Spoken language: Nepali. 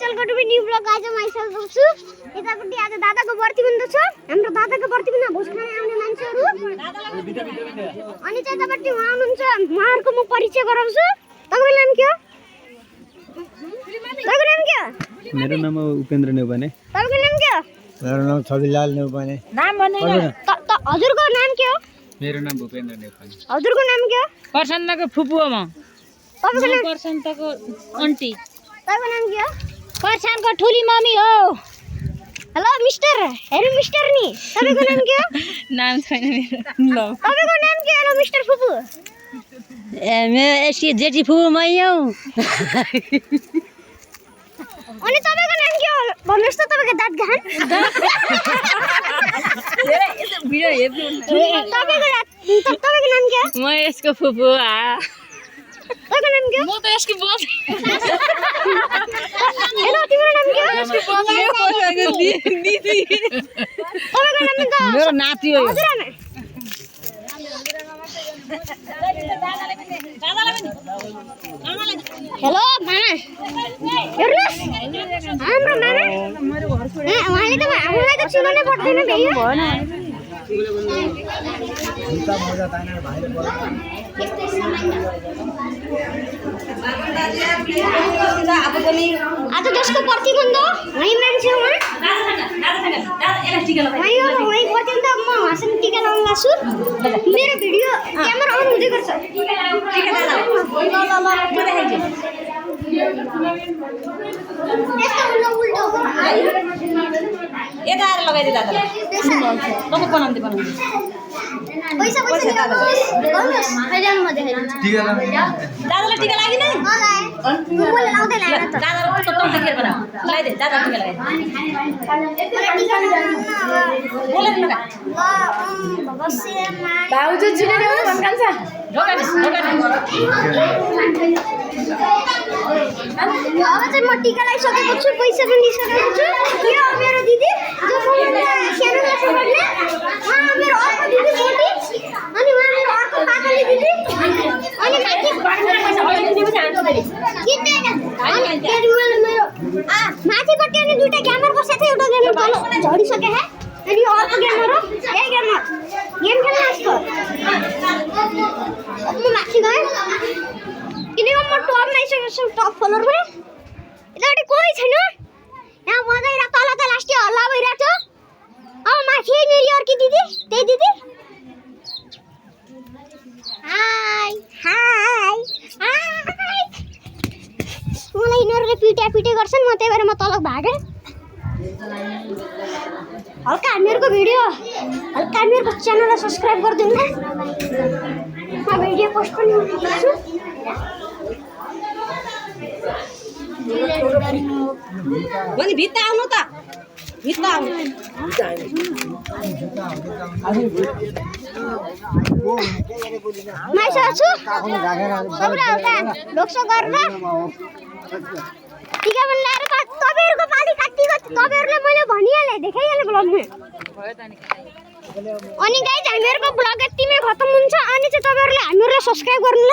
Welcome to new blog. आज म आइसकेको छु यतापट्टि। आज दादाको प्रतिबन्ध छ। हाम्रो दादाको प्रतिबन्ध भोज खान आउने मान्छेहरू अनि चाहिँ यतापट्टि उहाँ हुनुहुन्छ। उहाँहरुको म परिचय गराउँछु। तपाईको नाम के हो? तपाईको नाम के हो? मेरो नाम उपेन्द्र नेउपाने। तपाईको नाम के हो? मेरो नाम छविलाल नेउपाने। नाम भन्दैन। हजुरको नाम के हो? मेरो नाम भूपेन्द्र नेउपाने। हजुरको नाम के हो? पर्सन्तको फुपू हो म। तपाईको नाम? पर्सन्तको आन्टी। तपाईको नाम के हो? पर्सनको ठुली मम्मी हो। Hello mister. हेलो मिस्टर नि। तपाईको नाम के हो? नाम छैन मेरो। ल तपाईको नाम के हो मिस्टर फुपू? मेरो यसकी जेठी फुपू मै हो। अनि तपाईको नाम के हो? भन्नुस् त तपाईको दाँत गान। भिडियो हेर्नु। तपाईको नाम के हो? म यसको फुपू आ। तपाईको नाम के हो? म त यसको बोस। हेलो तिम्रो नाम के हो? दिदी। तपाईको नाम त मेरो नाति हो। हजुरआमा। हेलो मामा। हेर्नुस् हाम्रो मामा। उहाँले त हामीलाई त चिनाउनै पर्दैन भैया। आज जसको प्रतिबन्ध वही मान्छे उहाँ प्रतिबन्ध म उहाँसँग टिका लगाउन लाग्छु। मेरो भिडियो क्यामेरा अन हुँदै गर्छ। यता आएर लगाइदिए दादा। तपाईँ बनाउँदै पैसा गर्नुहोस्। हैजानु म देखाइदिन्छु। दादालाई टिका लागिन। मैले लाउँदै लाएन त। दादालाई टक्क देखेर बना। लगाइदे दादा टिका लगाइदे। बोलेर लगा। भाउजू चिनेर आउनु भन्कान्छ। ढोकाने। अब चाहिँ म टिका लगाइसकेको छु। पैसा पनि दिइसकेको छु। यो मेरो दिदी जो सानो क्लासमा पढ्ने। उहाँ मेरो अर्को दिदी मोटी। अनि उहाँ मेरो अर्को पाखाले दिदी। अनि माथि माथिपट्टि अनि दुईटा ग्यामर बसेको थियो। एउटा ग्यामर तल झरिसक्यो है। अनि यो अर्को ग्यामर हो। यही ग्यामर गेम खेल्न आएको। म माथि गएँ किनकि म टपमा आइसकेको छु। टप फ्लोरमा यतापट्टि कोही छैन। यहाँ मजाइरा तल त लास्टै हल्ला भइरहेको थियो। अब माथि मेरी अर्की दिदी। त्यही दिदी। High high high. मलाई यिनीहरूले पिटे गर्छन्। म त्यही भएर म तल भागेँ। हल्का हामीहरूको भिडियो हल्का हामीहरूको च्यानललाई सब्सक्राइब गरिदिनु न। म भिडियो पोस्ट पनि गर्छु। भने भित्ता आउनु त। भित्ता आउनु। माइसा छु। सबैले हल्का ढोक्सो गरेर टिका पनि लाएर तपाईँहरूको पाली काटिएको तपाईँहरूले मैले भनिहालेँ देखाइहालेँ ब्लगमा। अनि गाइज हामीहरूको ब्लग यतिमै खत्तम हुन्छ। अनि चाहिँ तपाईँहरूले हामीहरूलाई सब्सक्राइब गर्नु।